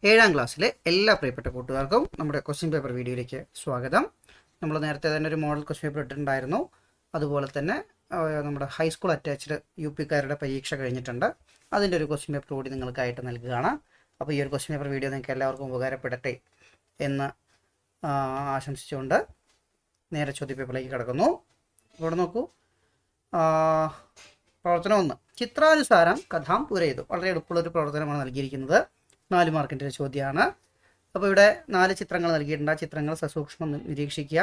ഏഴാം ക്ലാസ്സിലെ എല്ലാ പ്രിയപ്പെട്ട കൂട്ടുകാർക്കും നമ്മുടെ ക്വസ്റ്റ്യൻ പേപ്പർ വീഡിയോയിലേക്ക് സ്വാഗതം. നമ്മൾ നേരത്തെ തന്നെ ഒരു മോഡൽ ക്വസ്റ്റ്യൻ പേപ്പർ ഇട്ടിട്ടുണ്ടായിരുന്നു. അതുപോലെ തന്നെ നമ്മുടെ ഹൈസ്കൂൾ അറ്റാച്ച്ഡ് UP-കാരുടെ പരീക്ഷ കഴിഞ്ഞിട്ടുണ്ട്. അതിൻ്റെ ഒരു ക്വസ്റ്റ്യൻ പേപ്പർ കൂടി നിങ്ങൾക്കായിട്ട് നൽകുകയാണ്. അപ്പോൾ ഈ ഒരു ക്വസ്റ്റ്യൻ പേപ്പർ വീഡിയോ നിങ്ങൾക്ക് എല്ലാവർക്കും ഉപകാരപ്പെടട്ടെ എന്ന് ആശംസിച്ചുകൊണ്ട് നേരെ ചോദ്യപേപ്പറിലേക്ക് കിടക്കുന്നു. ഇവിടെ നോക്കൂ, പ്രവർത്തനം 1, ചിത്രാനുസാരം കഥാം പൂരയിതു. വളരെ എളുപ്പമുള്ളൊരു പ്രവർത്തനമാണ് നൽകിയിരിക്കുന്നത്. 4 മാർക്കിൻ്റെ ഒരു ചോദ്യമാണ്. അപ്പോൾ ഇവിടെ 4 ചിത്രങ്ങൾ നൽകിയിട്ടുണ്ട്. ആ ചിത്രങ്ങൾ സസൂക്ഷ്മം നിരീക്ഷിക്കുക.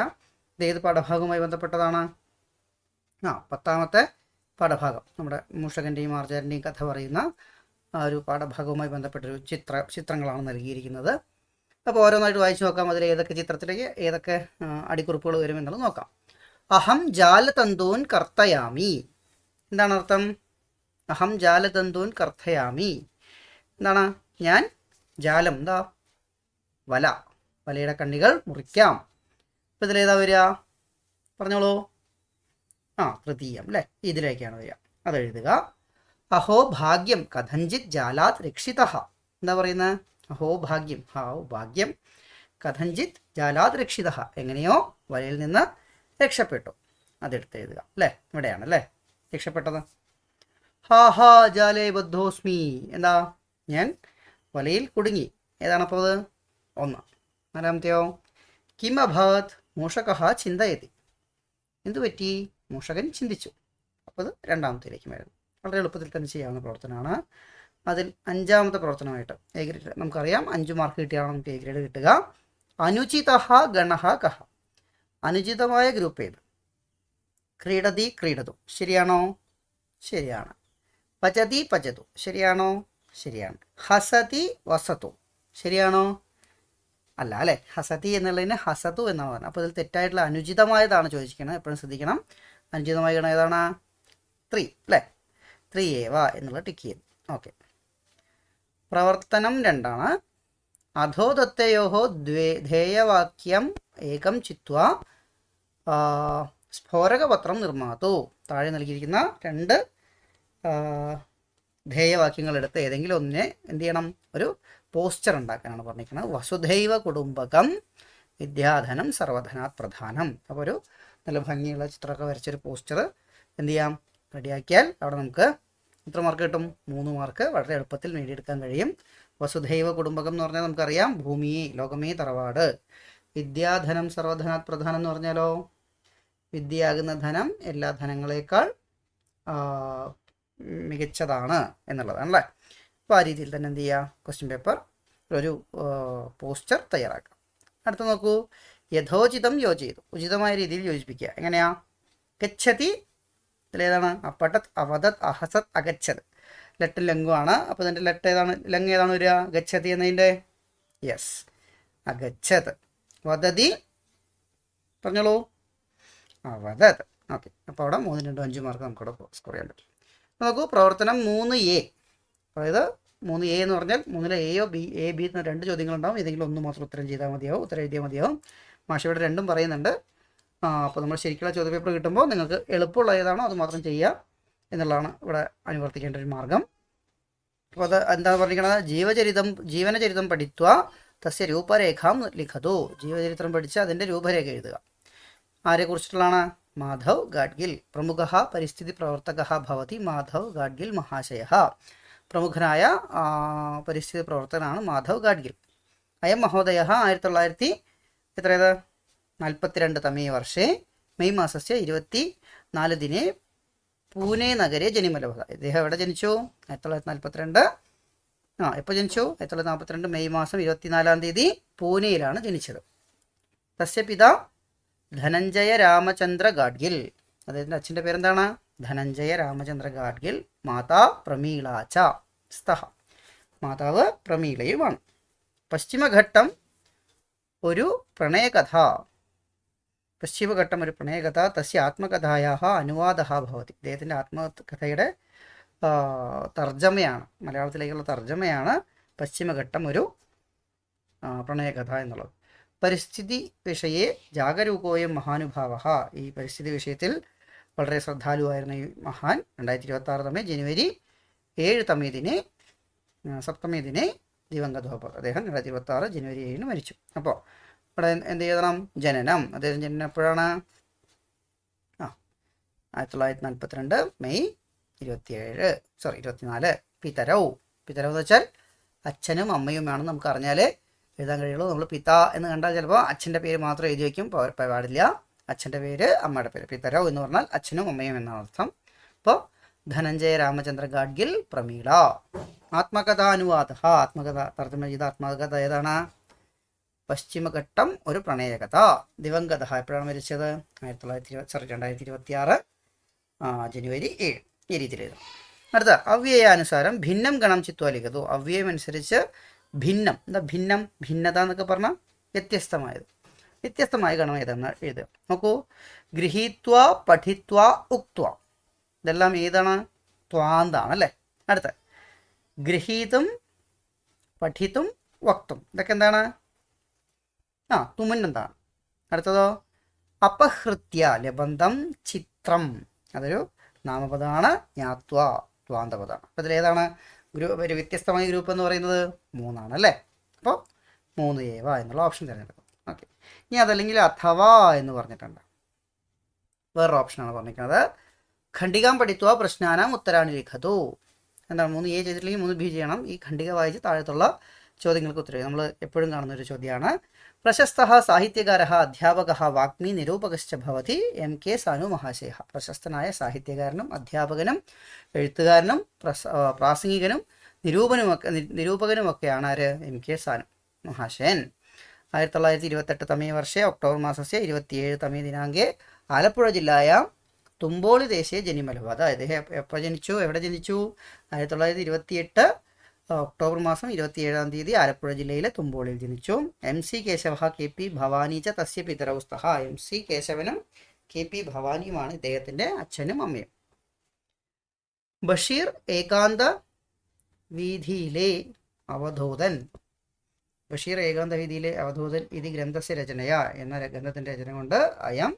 ഇത് ഏത് പാഠഭാഗവുമായി ബന്ധപ്പെട്ടതാണ്? 10ാമത്തെ പാഠഭാഗം, നമ്മുടെ മൂഷകൻ്റെയും ആർജാരൻ്റെയും കഥ പറയുന്ന ആ ഒരു പാഠഭാഗവുമായി ബന്ധപ്പെട്ടൊരു ചിത്രങ്ങളാണ് നൽകിയിരിക്കുന്നത്. അപ്പോൾ ഓരോന്നായിട്ട് വായിച്ചു നോക്കാം. അതിൽ ഏതൊക്കെ ചിത്രത്തിലേക്ക് ഏതൊക്കെ അടിക്കുറിപ്പുകൾ വരുമെന്നുള്ളത് നോക്കാം. അഹം ജാലതന്തൂൻ കർത്തയാമി. എന്താണ് അർത്ഥം? അഹം ജാലതന്തൂൻ കർത്തയാമി എന്താണ്? ഞാൻ ജാലം, എന്താ? വല, വലയുടെ കണ്ണികൾ മുറിക്കാം. ഇപ്പം ഇതിലേതാ വരിക? പറഞ്ഞോളൂ. തൃതീയം അല്ലേ, ഇതിലേക്കാണ് വരിക. അതെഴുതുക. അഹോ ഭാഗ്യം കഥഞ്ചിത് ജാലാത് രക്ഷിത. എന്താ പറയുന്നത്? അഹോ ഭാഗ്യം, ഭാഗ്യം, കഥഞ്ചിത് ജാലാത് രക്ഷിത, എങ്ങനെയോ വലയിൽ നിന്ന് രക്ഷപ്പെട്ടു. അതെടുത്ത് എഴുതുക അല്ലേ. ഇവിടെയാണ് അല്ലേ രക്ഷപ്പെട്ടത്. ഹാ ജാലേ ബദ്ധോസ്മി. എന്താ? ഞാൻ വലയിൽ കുടുങ്ങി. ഏതാണപ്പോൾ അത്? 1. 4ാമത്തെയോ? കിം അഭവത് മൂഷക ചിന്തയതി. എന്തു പറ്റി? മൂഷകൻ ചിന്തിച്ചു. അപ്പോൾ അത് 2ാമത്തേലേക്ക് വരുന്നു. വളരെ എളുപ്പത്തിൽ തന്നെ ചെയ്യാവുന്ന പ്രവർത്തനമാണ്. അതിൽ 5ാമത്തെ പ്രവർത്തനമായിട്ട് എ ഗ്രേഡ്, നമുക്കറിയാം 5 മാർക്ക് കിട്ടിയാണ് നമുക്ക് എ ഗ്രേഡ് കിട്ടുക. അനുചിത ഗണ കഹ. അനുചിതമായ ഗ്രൂപ്പ് ഏത്? ക്രീഡതി ക്രീഡതു. ശരിയാണോ? ശരിയാണ്. പചതി പചതു. ശരിയാണോ? ശരിയാണ്. ഹസതി വസതു. ശരിയാണോ? അല്ല അല്ലേ, ഹസതി എന്നുള്ളതിന് ഹസതു എന്നാണ് പറഞ്ഞത്. അപ്പോൾ ഇതിൽ തെറ്റായിട്ടുള്ള അനുചിതമായതാണ് ചോദിച്ചിരിക്കുന്നത്. എപ്പോഴും ശ്രദ്ധിക്കണം. അനുചിതമായ ഗണം ഏതാണ്? 3 അല്ലേ. 3 ഏവ എന്നുള്ള ടിക്ക് ചെയ്തു. ഓക്കെ. പ്രവർത്തനം 2 അധോദത്തയോഹോ ധ്യേയവാക്യം ഏകം ചിത്വാ സ്ഫോരകപത്രം നിർമ്മാതു. താഴെ നൽകിയിരിക്കുന്ന 2 ധ്യേയവാക്യങ്ങൾ എടുത്ത് ഏതെങ്കിലും ഒന്നിനെ എന്ത് ചെയ്യണം? ഒരു പോസ്റ്റർ ഉണ്ടാക്കാനാണ് പറഞ്ഞിരിക്കുന്നത്. വസുധൈവ കുടുംബകം വിദ്യാധനം സർവധനാത് പ്രധാനം. അപ്പോൾ ഒരു നല്ല ഭംഗിയുള്ള ചിത്രമൊക്കെ വരച്ചൊരു പോസ്റ്റർ എന്ത് ചെയ്യാം? റെഡിയാക്കിയാൽ അവിടെ നമുക്ക് എത്ര മാർക്ക് കിട്ടും? 3 മാർക്ക് വളരെ എളുപ്പത്തിൽ നേടിയെടുക്കാൻ കഴിയും. വസുധൈവ കുടുംബകം എന്ന് പറഞ്ഞാൽ നമുക്കറിയാം ഭൂമിയെ, ലോകമേ തറവാട്. വിദ്യാധനം സർവധനാത് പ്രധാനം എന്ന് പറഞ്ഞാലോ, വിദ്യയാകുന്ന ധനം എല്ലാ ധനങ്ങളെക്കാൾ മികച്ചതാണ് എന്നുള്ളതാണല്ലേ. അപ്പോൾ ആ രീതിയിൽ തന്നെ എന്ത് ചെയ്യുക? ക്വസ്റ്റ്യൻ പേപ്പർ ഒരു പോസ്റ്റർ തയ്യാറാക്കാം. അടുത്ത് നോക്കൂ. യഥോചിതം യോജിതു. ഉചിതമായ രീതിയിൽ യോജിപ്പിക്കുക. എങ്ങനെയാ? ഗച്ഛതി ഇതിലേതാണ്? അപ്പട്ടത് അവദത് അഹസത് അഗച്ഛത്. ലെട്ടും ലംഘുമാണ്. അപ്പോൾ ഇതിൻ്റെ ലെട്ട് ഏതാണ്? ലങ് ഏതാണ് വരിക? ഗച്ഛതി എന്നതിൻ്റെ യെസ്, അഗച്ഛത്. വദതി പറഞ്ഞോളൂ. അവദത്. ഓക്കെ. അപ്പോൾ അവിടെ 3, 2, 5 മാർക്ക് നമുക്കവിടെ സ്കോർ ചെയ്യാൻ പറ്റും. നോക്കൂ, പ്രവർത്തനം 3A. അതായത് 3A എന്ന് പറഞ്ഞാൽ 3-ലെ എയോ എ ബി എന്ന 2 ചോദ്യങ്ങളുണ്ടാവും. ഏതെങ്കിലും ഒന്ന് മാത്രം ഉത്തരം ചെയ്താൽ മതിയാവും, ഉത്തരം എഴുതിയാൽ മതിയാവും. മാഷ് ഇവിടെ 2ഉം പറയുന്നുണ്ട്. അപ്പോൾ നമ്മൾ ശരിക്കുള്ള ചോദ്യപേപ്പർ കിട്ടുമ്പോൾ നിങ്ങൾക്ക് എളുപ്പമുള്ള ഏതാണോ അത് മാത്രം ചെയ്യുക എന്നുള്ളതാണ് ഇവിടെ അനുവർത്തിക്കേണ്ട ഒരു മാർഗം. അപ്പോൾ അത് എന്താണ് പറഞ്ഞിരിക്കുന്നത്? ജീവനചരിതം പഠിത്വ തസ്യ രൂപരേഖാം ലിഖതു. ജീവചരിത്രം പഠിച്ച് അതിൻ്റെ രൂപരേഖ എഴുതുക. ആരെക്കുറിച്ചിട്ടുള്ളതാണ്? മാധവ് ഗാഡ്ഗിൽ. പ്രമുഖ പരിസ്ഥിതി പ്രവർത്തക ഭവതി മാധവ് ഗാഡ്ഗിൽ മഹാശയ. പ്രമുഖനായ പരിസ്ഥിതി പ്രവർത്തകനാണ് മാധവ് ഗാഡ്ഗിൽ. അയം മഹോദയ 1942 തമേ വർഷേ മെയ് മാസസ്യ 24 ദിനെ പൂനെ നഗരെ ജനിമലഭത. ഇദ്ദേഹം എവിടെ ജനിച്ചു? 1942. എപ്പോൾ ജനിച്ചു? 1942 മെയ് മാസം 24-ാം തീയതി പൂനെയിലാണ് ജനിച്ചത്. തസ്യ പിതാ ധനഞ്ജയ രാമചന്ദ്ര ഗാഡ്ഗിൽ. അദ്ദേഹത്തിൻ്റെ അച്ഛൻ്റെ പേരെന്താണ്? ധനഞ്ജയ രാമചന്ദ്ര ഗാഡ്ഗിൽ. മാതാ പ്രമീളാച്ച സ്തഹ. മാതാവ് പ്രമീളയുമാണ്. പശ്ചിമഘട്ടം ഒരു പ്രണയകഥ. പശ്ചിമഘട്ടം ഒരു പ്രണയകഥ. തസ്യ ആത്മകഥായാ അനുവാദ ഭവതി. ഇദ്ദേഹത്തിൻ്റെ ആത്മകഥയുടെ തർജ്ജമയാണ്, മലയാളത്തിലേക്കുള്ള തർജ്ജമയാണ് പശ്ചിമഘട്ടം ഒരു പ്രണയകഥ എന്നുള്ളത്. പരിസ്ഥിതി വിഷയെ ജാഗരൂകോയം മഹാനുഭാവ. ഈ പരിസ്ഥിതി വിഷയത്തിൽ വളരെ ശ്രദ്ധാലുവായിരുന്ന ഈ മഹാൻ 2026 ജനുവരി 7 സപ്തമി ദിനെ ദിവംഗതോ ഭവ. അദ്ദേഹം 2026 ജനുവരി 7 മരിച്ചു. അപ്പോൾ ഇവിടെ എന്ത് ചെയ്യണം? ജനനം. അദ്ദേഹം ജനനം എപ്പോഴാണ്? 1942 മെയ് 24. പിതരൗ എന്ന് വെച്ചാൽ അച്ഛനും അമ്മയുമാണ്. നമുക്ക് അറിഞ്ഞാൽ എഴുതാൻ കഴിയുള്ളൂ. നമ്മൾ പിത എന്ന് കണ്ടാൽ ചിലപ്പോൾ അച്ഛൻ്റെ പേര് മാത്രം എഴുതി വയ്ക്കും, പാടില്ല. അച്ഛൻ്റെ പേര്, അമ്മയുടെ പേര്. പിതരൗ എന്ന് പറഞ്ഞാൽ അച്ഛനും അമ്മയും എന്നാണ് അർത്ഥം. അപ്പോൾ ധനഞ്ജയ രാമചന്ദ്ര ഗാഡ്ഗിൽ പ്രമീള. ആത്മകഥാനുവാദ. ആത്മകഥ തർജ്ജമ ചെയ്ത ആത്മകഥ ഏതാണ്? പശ്ചിമഘട്ടം ഒരു പ്രണയകഥ. ദിവംഗത എപ്പോഴാണ് മരിച്ചത്? 2026 ജനുവരി 7. ഈ രീതിയിൽ എഴുതാം. അടുത്ത അവ്യയാനുസാരം ഭിന്നം ഗണം ചിത്വാ ലിഖതു. അവ്യയം അനുസരിച്ച് ഭിന്നം. എന്താ ഭിന്നം? ഭിന്നത എന്നൊക്കെ പറഞ്ഞാൽ വ്യത്യസ്തമായത്. വ്യത്യസ്തമായ ഗണം ഏതെന്ന് എഴുതുക. നോക്കൂ, ഗൃഹീത്വ പഠിത്വ ഉക്ത്വ. ഇതെല്ലാം ഏതാണ്? ത്വാന്താണ് അല്ലേ. അടുത്ത ഗൃഹീതും പഠിത്തും വക്തും. ഇതൊക്കെ എന്താണ്? തുമുന്നെന്താണ്. അടുത്തതോ അപഹൃത്യ ലബന്ധം ചിത്രം. അതൊരു നാമപദമാണ്. ജ്ഞാത്വ ത്വാന്തപദമാണ്. അപ്പോൾ ഇതിലേതാണ് ഒരു വ്യത്യസ്തമായ ഗ്രൂപ്പ് എന്ന് പറയുന്നത്? 3 അല്ലേ. അപ്പോൾ 3 ഏവ എന്നുള്ള ഓപ്ഷൻ തിരഞ്ഞെടുക്കും. ഓക്കെ. ഇനി അതല്ലെങ്കിൽ അഥവാ എന്ന് പറഞ്ഞിട്ടുണ്ട്. വേറൊരു ഓപ്ഷനാണ് പറഞ്ഞിരിക്കുന്നത്. ഖണ്ഡികാം പഠിത്വ പ്രശ്നാനാം ഉത്തരാണി ലിഖതു. എന്താണ്? 3 എ ചെയ്തിട്ടില്ലെങ്കിൽ 3 ബി ചെയ്യണം. ഈ ഖണ്ഡിക വായിച്ച് താഴത്തുള്ള ചോദ്യങ്ങൾക്ക് ഉത്തരം. നമ്മൾ എപ്പോഴും കാണുന്ന ഒരു ചോദ്യമാണ്. പ്രശസ്ത സാഹിത്യകാര അധ്യാപക വാഗ്മി നിരൂപകശ്ച ഭവതി MK സാനു മഹാശയ. പ്രശസ്തനായ സാഹിത്യകാരനും അധ്യാപകനും എഴുത്തുകാരനും പ്രാസംഗികനും നിരൂപകനുമൊക്കെയാണ് ആര്? MK സാനു മഹാശയൻ. 1928 തമേ വർഷേ ഒക്ടോബർ മാസസ്യ 27 തമേ ദിനാങ്കേ ആലപ്പുഴ ജില്ലായ തുമ്പോളി ദേശീയ ജനിമലഭ. അദ്ദേഹം എപ്പോൾ ജനിച്ചു? എവിടെ ജനിച്ചു? 1928 ഒക്ടോബർ മാസം 27 തീയതി ആലപ്പുഴ ജില്ലയിലെ തുമ്പോളിയിൽ ജനിച്ചു. MC കേശവ KP ഭവാനി ച തസ്യ പിതരൗ സ്തഃ. MC കേശവനും KP ഭവാനിയുമാണ് ഇദ്ദേഹത്തിൻ്റെ അച്ഛനും അമ്മയും. ബഷീർ ഏകാന്ത വീഥിയിലെ അവധൂതൻ. ബഷീർ ഏകാന്ത വീഥിയിലെ അവധൂതൻ ഇത് ഗ്രന്ഥസ്യ രചനയ എന്ന ഗ്രന്ഥത്തിൻ്റെ രചന കൊണ്ട് അയം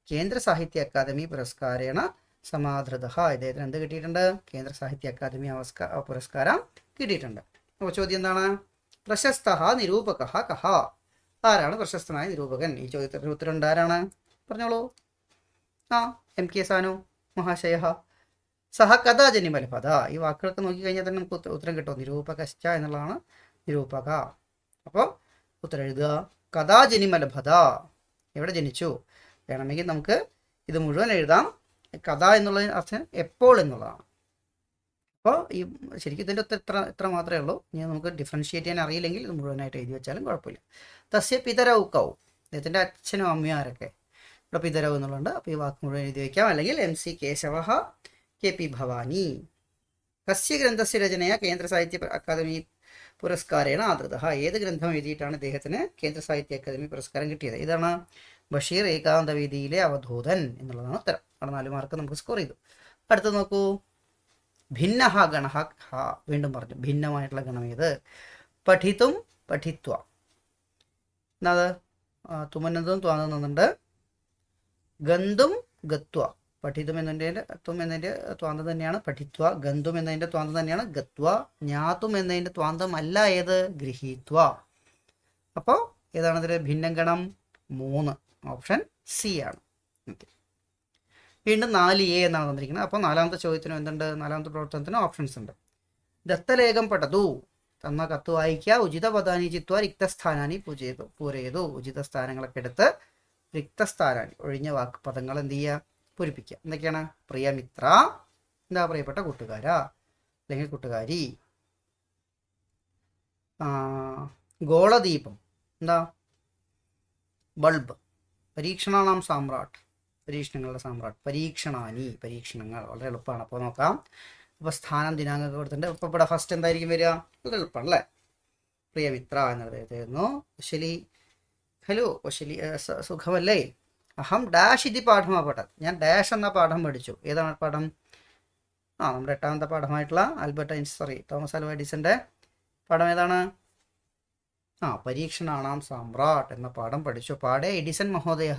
കേന്ദ്ര സാഹിത്യ അക്കാദമി പുരസ്കാരേണ സമാധൃത. ഇദ്ദേഹത്തിന് എന്ത് കിട്ടിയിട്ടുണ്ട്? കേന്ദ്ര സാഹിത്യ അക്കാദമി പുരസ്കാരം കിട്ടിയിട്ടുണ്ട്. അപ്പോൾ ചോദ്യം എന്താണ്? പ്രശസ്ത നിരൂപക കഹ. ആരാണ് പ്രശസ്തനായ നിരൂപകൻ? ഈ ചോദ്യത്തിന് ഉത്തരം ആരാണ്? പറഞ്ഞോളൂ. MK സാനു മഹാശയ. സഹ കഥാ ജനിമലഭത. ഈ വാക്കുകളൊക്കെ നോക്കിക്കഴിഞ്ഞാൽ തന്നെ നമുക്ക് ഉത്തരം കിട്ടും. നിരൂപകശ്ച എന്നുള്ളതാണ് നിരൂപക. അപ്പോൾ ഉത്തരം എഴുതുക. കഥാ ജനിമലഭത. എവിടെ ജനിച്ചു? വേണമെങ്കിൽ നമുക്ക് ഇത് മുഴുവൻ എഴുതാം. കഥ എന്നുള്ള അർത്ഥം എപ്പോൾ എന്നുള്ളതാണ്. അപ്പോൾ ഈ ശരിക്കും ഇതിൻ്റെ ഉത്തരം ഇത്ര മാത്രമേ ഉള്ളൂ. ഇനി നമുക്ക് ഡിഫറൻഷിയേറ്റ് ചെയ്യാൻ അറിയില്ലെങ്കിൽ ഇത് മുഴുവനായിട്ട് എഴുതി വെച്ചാലും കുഴപ്പമില്ല. തസ്യ പിതരൗ കൗ. അദ്ദേഹത്തിൻ്റെ അച്ഛനും അമ്മയും ആരൊക്കെ? ഇവിടെ പിതരൗ എന്നുള്ളതുണ്ട്. അപ്പോൾ ഈ വാക്ക് മുഴുവൻ എഴുതി വയ്ക്കാം. അല്ലെങ്കിൽ MC കേശവ KP ഭവാനി. കസ്യ ഗ്രന്ഥസ്യ രചനയ കേന്ദ്ര സാഹിത്യ അക്കാദമി പുരസ്കാരേണ ആദൃത. ഏത് ഗ്രന്ഥം എഴുതിയിട്ടാണ് ഇദ്ദേഹത്തിന് കേന്ദ്ര സാഹിത്യ അക്കാദമി പുരസ്കാരം കിട്ടിയത്? ഇതാണ് ബഷീർ ഏകാന്ത വീഥിയിലെ അവധൂതൻ എന്നുള്ളതാണ് ഉത്തരം. അവിടെ 4 മാർക്ക് നമുക്ക് സ്കോർ ചെയ്തു. അടുത്ത് നോക്കൂ. ഭിന്ന ഗണ. വീണ്ടും പറഞ്ഞു ഭിന്നമായിട്ടുള്ള ഗണം ഏത്? പഠിത്തും പഠിത്വ. എന്നത് തുമന്നതും ത്വാന്നുന്നുണ്ട്. ഗന്തും ഗത്വ. പഠിതും എന്നതിൻ്റെ ത്വം എന്നതിൻ്റെ ത്വാന്തം തന്നെയാണ് പഠിത്വ. ഗന്തും എന്നതിൻ്റെ ത്വാന്തം തന്നെയാണ് ഗത്വ. ജ്ഞാതും എന്നതിൻ്റെ ത്വാന്തം അല്ല ഏത്? ഗൃഹീത്വ. അപ്പോൾ ഏതാണ് ഇതിൽ ഭിന്നം ഗണം? 3. ഓപ്ഷൻ സി ആണ്. വീണ്ടും 4A എന്നാണ് തന്നിരിക്കുന്നത്. അപ്പോൾ 4ാമത്തെ ചോദ്യത്തിനും എന്തുണ്ട്? 4ാമത്തെ പ്രവർത്തനത്തിന് ഓപ്ഷൻസ് ഉണ്ട്. ദത്തലേഖം പഠതു. തന്ന കത്ത് വായിക്കുക. ഉചിത പദാനി ചിത്വ റിക്തസ്ഥാനാനി പൂരയതു. ഉചിത സ്ഥാനങ്ങളൊക്കെ എടുത്ത് റിക്തസ്ഥാനാനി ഒഴിഞ്ഞ പദങ്ങൾ എന്ത് ചെയ്യുക? പൂരിപ്പിക്കുക. എന്തൊക്കെയാണ്? പ്രിയമിത്ര. എന്താ? പ്രിയപ്പെട്ട കൂട്ടുകാരാ അല്ലെങ്കിൽ കൂട്ടുകാരി. ഗോളദീപം. എന്താ? ബൾബ്. പരീക്ഷണാനാം സാമ്രാട്ട്. പരീക്ഷണങ്ങളുടെ സാമ്രാട്ട്. പരീക്ഷണാനി. പരീക്ഷണങ്ങൾ. വളരെ എളുപ്പമാണ്. അപ്പോൾ നോക്കാം. അപ്പോൾ സ്ഥാനം ദിനാങ്കം കൊടുത്തിട്ടുണ്ട്. ഇപ്പോൾ ഇവിടെ ഫസ്റ്റ് എന്തായിരിക്കും വരിക? വളരെ എളുപ്പമാണ് അല്ലേ? പ്രിയമിത്ര എന്നത് എഴുതുന്നു. വശലി ഹലോ വശലി സുഖമല്ലേ? അഹം ഡാഷ് ഇതി പാഠമാണ് പഠനം. ഞാൻ ഡാഷ് എന്ന പാഠം പഠിച്ചു. ഏതാണ് പാഠം? നമ്മുടെ 8ാമത്തെ പാഠമായിട്ടുള്ള തോമസ് ആൽവ എഡിസന്റെ പാഠം ഏതാണ്? പരീക്ഷണാനാം സാമ്രാട്ട് എന്ന പാഠം പഠിച്ചു. പാടെ എഡിസൺ മഹോദയ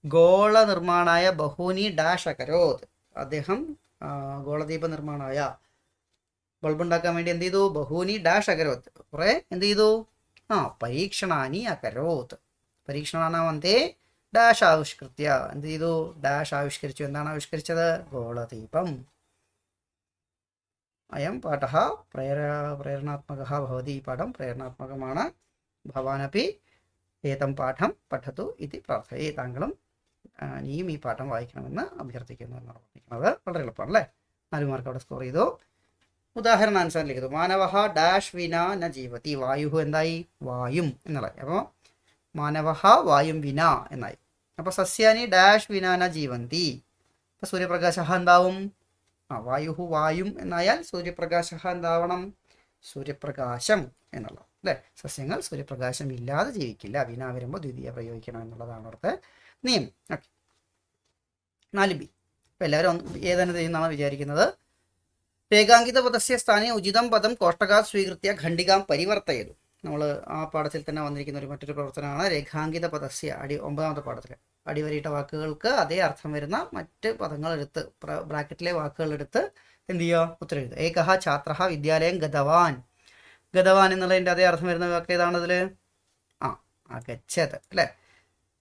ഗോള നിർമ്മാണായ ബഹൂനി ഡാഷ് അകരോത്. അദ്ദേഹം ഗോളദീപ നിർമ്മാണായ ബൾബ് ഉണ്ടാക്കാൻ വേണ്ടി എന്ത് ചെയ്തു? ബഹൂനി ഡാഷ് അകരോത്ത്, കുറേ എന്ത് ചെയ്തു? പരീക്ഷണാനി അകരോത്ത്. പരീക്ഷണാനാമന്തേ ഡാഷ് ആവിഷ്കൃത്യ, എന്ത് ചെയ്തു? ഡാഷ് ആവിഷ്കരിച്ചു. എന്താണ് ആവിഷ്കരിച്ചത്? ഗോളദീപം. അയം പാഠ പ്രേരണാത്മക ഭവതി. ഈ പാഠം പ്രേരണാത്മകമാണ്. ഭവാനപ്പി ഏതം പാഠം പഠതു ഇതി പ്രാർത്ഥയെ. താങ്കളും നീയും ഈ പാഠം വായിക്കണമെന്ന് അഭ്യർത്ഥിക്കുന്നു എന്നാണ് പറഞ്ഞിരിക്കുന്നത്. വളരെ എളുപ്പമാണ് അല്ലേ? 4 മാർക്ക് അവിടെ സ്കോർ ചെയ്തു. ഉദാഹരണാനുസാരം ലിഖിതു. മാനവ ഡാഷ് വിന ന ജീവതി. വായു എന്തായി? വായും എന്നുള്ളത്. അപ്പോൾ മാനവ വായും വിന എന്നായി. അപ്പോൾ സസ്യാനി ഡാഷ് വിന ന ജീവന്തി. അപ്പോൾ സൂര്യപ്രകാശ എന്താവും? വായു വായും എന്നായാൽ സൂര്യപ്രകാശ എന്താവണം? സൂര്യപ്രകാശം എന്നുള്ളത് അല്ലേ? സസ്യങ്ങൾ സൂര്യപ്രകാശം ഇല്ലാതെ ജീവിക്കില്ല. വിന വരുമ്പോൾ ദ്വിതീയ പ്രയോഗിക്കണം എന്നുള്ളതാണ് അവിടുത്തെ നിയമം. Okay, 4B. അപ്പോൾ എല്ലാവരും ഏതാണ് ചെയ്യുന്നതാണ് വിചാരിക്കുന്നത്. രേഖാങ്കിത പദസ്യ സ്ഥാനെ ഉചിതം പദം കോഷ്ടകാത് സ്വീകൃത്യ ഖണ്ഡികാം പരിവർത്തയതു. നമ്മൾ ആ പാഠത്തിൽ തന്നെ വന്നിരിക്കുന്ന മറ്റൊരു പ്രവർത്തനമാണ് രേഖാങ്കിത പദസ്യ. 9ാമത്തെ പാഠത്തിൽ അടിവരയിട്ട വാക്കുകൾക്ക് അതേ അർത്ഥം വരുന്ന മറ്റ് പദങ്ങൾ എടുത്ത്, ബ്രാക്കറ്റിലെ വാക്കുകൾ എടുത്ത് എന്ത് ചെയ്യുക? ഉത്തരം എഴുതുക. ഏകഹ ഛാത്ര വിദ്യാലയം ഗതവാൻ. ഗതവാൻ എന്നുള്ളതിൻ്റെ അതേ അർത്ഥം വരുന്ന വാക്ക് ഏതാണ് അതിൽ? അഗച്ഛത് അല്ലേ?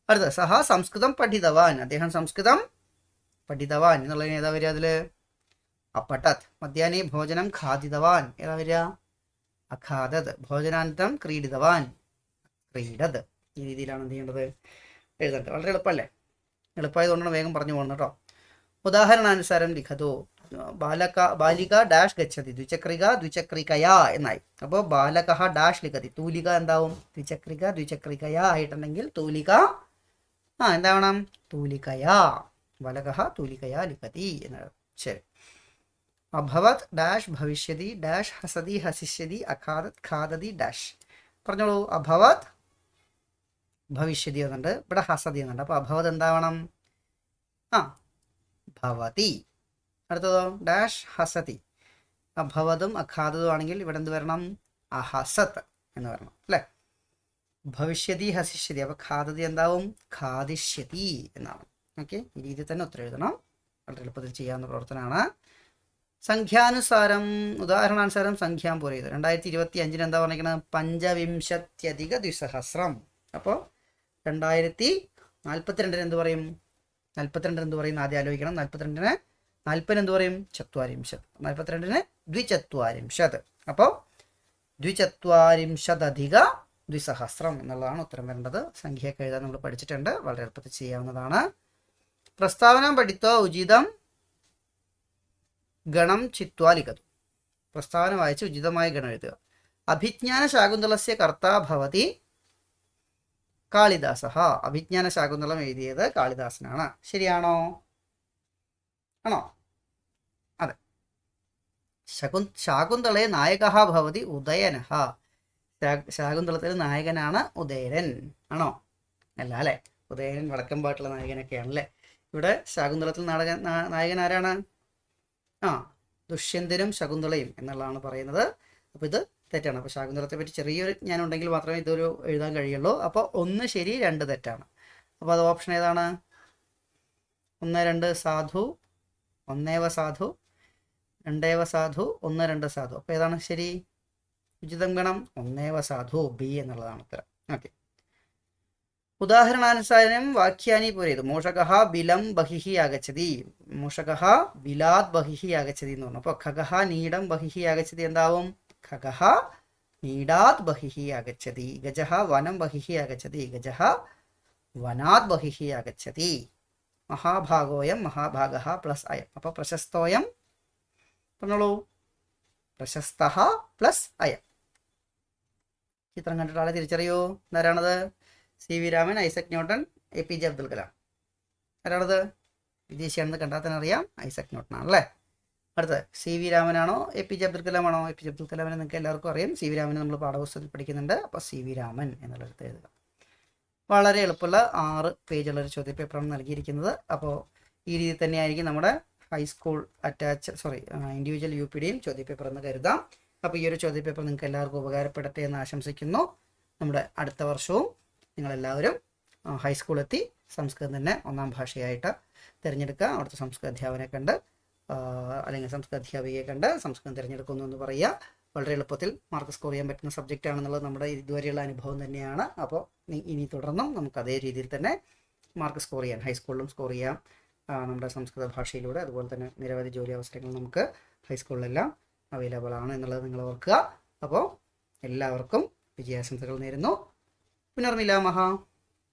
അടുത്ത സഹ സംസ്കൃതം പഠിതവാൻ. അദ്ദേഹം സംസ്കൃതം പഠിതവാൻ എന്നുള്ളതിന് ഏതാ വരിക? അതിൽ അപഠത്. മധ്യാഹ്നേ ഭോജനം ഖാദിതവാൻ. ഏതാ വരിക? അഖാദത്. ഭോജനാനന്തരം ക്രീഡിതവാൻ, ക്രീഡത്. ഈ രീതിയിലാണ് എന്ത് ചെയ്യേണ്ടത്? എഴുതേണ്ടത്. വളരെ എളുപ്പമല്ലേ? എളുപ്പമായതുകൊണ്ടാണ് വേഗം പറഞ്ഞു പോകുന്നത് കേട്ടോ. ഉദാഹരണാനുസാരം ലിഖതു. ബാലിക ഡാഷ് ഗച്ഛതി ദ്വിചക്രിക ദ്വിചക്രികയാ എന്നായി. അപ്പോൾ ബാലക ഡാഷ് ലിഖതി. തൂലിക എന്താവും? ദ്വിചക്രിക ദ്വിചക്രികയാ ആയിട്ടുണ്ടെങ്കിൽ തൂലിക എന്താവണം? തൂലികയാ. ബാലക തൂലികയാ ലിഖതി എന്നാണ്. ശരി. അഭവത് ഡാഷ് ഭവിഷ്യതി ഡാഷ് ഹസതി ഹസിഷ്യതി അഖാദത് ഖാദതി ഡാഷ്. പറഞ്ഞോളൂ. അഭവത് ഭവിഷ്യതി എന്നുണ്ട്, ഇവിടെ ഹസതി എന്നുണ്ട്. അപ്പോൾ അഭവത് എന്താവണം? ഭവതി. അടുത്തതോ ഡാഷ് ഹസതി. അഭവതും അഖാദതും ആണെങ്കിൽ ഇവിടെ എന്ത് വരണം? അഹസത് എന്ന് വരണം അല്ലേ? ഭവിഷ്യതി ഹസിഷ്യതി. അപ്പോൾ ഖാദതി എന്താവും? ഖാദിഷ്യതി എന്നാണ്. ഓക്കെ, ഈ രീതിയിൽ തന്നെ ഉത്തരം എഴുതണം. വളരെ എളുപ്പത്തിൽ ചെയ്യാവുന്ന പ്രവർത്തനമാണ്. സംഖ്യാനുസാരം ഉദാഹരണാനുസാരം സംഖ്യാം പോലെ ചെയ്തു. 2025 എന്താ പറഞ്ഞിരിക്കുന്നത്? 25,200. അപ്പോൾ 2042 എന്ത് പറയും? 42 എന്ത് പറയും? ആദ്യം ആലോചിക്കണം. 42 40 എന്ത് പറയും? ചത്വാരിംശത്. 42 ദ്വിചത്വാരിംശത്. അപ്പോൾ 240,200 എന്നുള്ളതാണ് ഉത്തരം വരേണ്ടത്. സംഖ്യയൊക്കെ എഴുതാൻ നമ്മൾ പഠിച്ചിട്ടുണ്ട്. വളരെ എളുപ്പത്തിൽ ചെയ്യാവുന്നതാണ്. പ്രസ്താവന പഠിത്തോ ഉചിതം ഗണം ചിത്വാ ലിഖതു. പ്രസ്താവന വായിച്ച് ഉചിതമായ ഗണം എഴുതുക. അഭിജ്ഞാന ശാകുന്തളസ്യ കർത്താ ഭവതി കാളിദാസ. അഭിജ്ഞാന ശാകുന്തളം എഴുതിയത് കാളിദാസനാണ്. ശരിയാണോ? ആണോ? അതെ. ശാകുന്തളെ നായക ഭവതി ഉദയന. ശാകുന്തളത്തിൽ നായകനാണ് ഉദയനൻ. ആണോ? അല്ല അല്ലേ? ഉദയനൻ വടക്കമ്പാട്ടുള്ള നായകനൊക്കെയാണല്ലേ. ഇവിടെ ശാകുന്തളത്തിൽ നായകൻ ആരാണ്? ദുഷ്യന്തനും ശകുന്തളയും എന്നുള്ളതാണ് പറയുന്നത്. അപ്പോൾ ഇത് തെറ്റാണ്. അപ്പോൾ ശാകുന്തളത്തെ പറ്റി ചെറിയൊരു ജ്ഞാനം മാത്രമേ ഇതൊരു എഴുതാൻ കഴിയുള്ളൂ. അപ്പോൾ 1 ശരി 2 തെറ്റാണ്. അപ്പോൾ അത് ഓപ്ഷൻ ഏതാണ്? 1 2 സാധു, 1 സാധു, 2 സാധു, 1 2 സാധു. അപ്പോൾ ഏതാണ് ശരി? ഉചിതം ഗണം 1 സാധു, ബി എന്നുള്ളതാണ് ഉത്തരം. ഓക്കെ, ഉദാഹരണാനുസാരം വാക്യാനി പോരേത്. മൂഷകഃ ബിലം ബഹിഹി ആഗച്ഛതി. മൂഷകഃ ബിലാത് ബഹിഹി ആഗച്ഛതി എന്ന് പറഞ്ഞു. അപ്പോൾ ഖഗഃ നീടം ബഹിഹി ആഗച്ഛതി എന്താവും? ഖഗഃ നീടാത് ബഹിഹി ആഗച്ഛതി. ഗജഃ വനം ബഹിഹി ആഗച്ഛതി. ഗജഃ വനാത് ബഹിഹി ആഗച്ഛതി. മഹാഭാഗോയം മഹാഭാഗഃ പ്ലസ് അയം. അപ്പോൾ പ്രശസ്തോയം പറഞ്ഞോളൂ. പ്രശസ്തഃ പ്ലസ് അയം. ചിത്രം കണ്ടിട്ട് ആളെ തിരിച്ചറിയൂ. ആരാണത്? CV Raman, Isaac Newton, APJ Abdul Kalam. ആരാണത്? വിദേശിയാണെന്ന് കണ്ടാൽ തന്നെ അറിയാം, ഐസക് ന്യൂട്ടൺ ആണല്ലേ. അടുത്തത് CV രാമനാണോ APJ അബ്ദുൽ കലാം ആണോ? APJ അബ്ദുൽ കലാമിനെ നിങ്ങൾക്ക് എല്ലാവർക്കും അറിയാം. CV രാമനെ നമ്മൾ പാഠപുസ്തകത്തിൽ പഠിക്കുന്നുണ്ട്. അപ്പോൾ CV രാമൻ എന്നുള്ളടത്ത് എഴുതുക. വളരെ എളുപ്പമുള്ള 6 പേജുള്ളൊരു ചോദ്യപേപ്പറാണ് നൽകിയിരിക്കുന്നത്. അപ്പോൾ ഈ രീതിയിൽ തന്നെയായിരിക്കും നമ്മുടെ ഹൈസ്കൂൾ ഇൻഡിവിജ്വൽ UPDയും ചോദ്യപേപ്പർ എന്ന് കരുതാം. അപ്പോൾ ഈ ഒരു ചോദ്യപേപ്പർ നിങ്ങൾക്ക് എല്ലാവർക്കും ഉപകാരപ്പെടട്ടെ എന്ന് ആശംസിക്കുന്നു. നമ്മുടെ അടുത്ത വർഷവും നിങ്ങളെല്ലാവരും ഹൈസ്കൂളെത്തി സംസ്കൃതം തന്നെ 1ാം ഭാഷയായിട്ട് തിരഞ്ഞെടുക്കുക. അവിടുത്തെ സംസ്കൃത അധ്യാപനെ കണ്ട് അല്ലെങ്കിൽ സംസ്കൃത അധ്യാപികയെ കണ്ട് സംസ്കൃതം തിരഞ്ഞെടുക്കുന്നു എന്ന് പറയുക. വളരെ എളുപ്പത്തിൽ മാർക്ക് സ്കോർ ചെയ്യാൻ പറ്റുന്ന സബ്ജക്റ്റ് ആണെന്നുള്ളത് നമ്മുടെ ഇതുവരെയുള്ള അനുഭവം തന്നെയാണ്. അപ്പോൾ ഇനി തുടർന്നും നമുക്ക് അതേ രീതിയിൽ തന്നെ മാർക്ക് സ്കോർ ചെയ്യാൻ ഹൈസ്കൂളിലും സ്കോർ ചെയ്യാം നമ്മുടെ സംസ്കൃത ഭാഷയിലൂടെ. അതുപോലെ തന്നെ നിരവധി ജോലി അവസരങ്ങൾ നമുക്ക് ഹൈസ്കൂളിലെല്ലാം അവൈലബിൾ ആണ് എന്നുള്ളത് നിങ്ങൾ ഓർക്കുക. അപ്പോൾ എല്ലാവർക്കും വിജയാശംസകൾ നേരുന്നു. പുനർമിലാമഹ.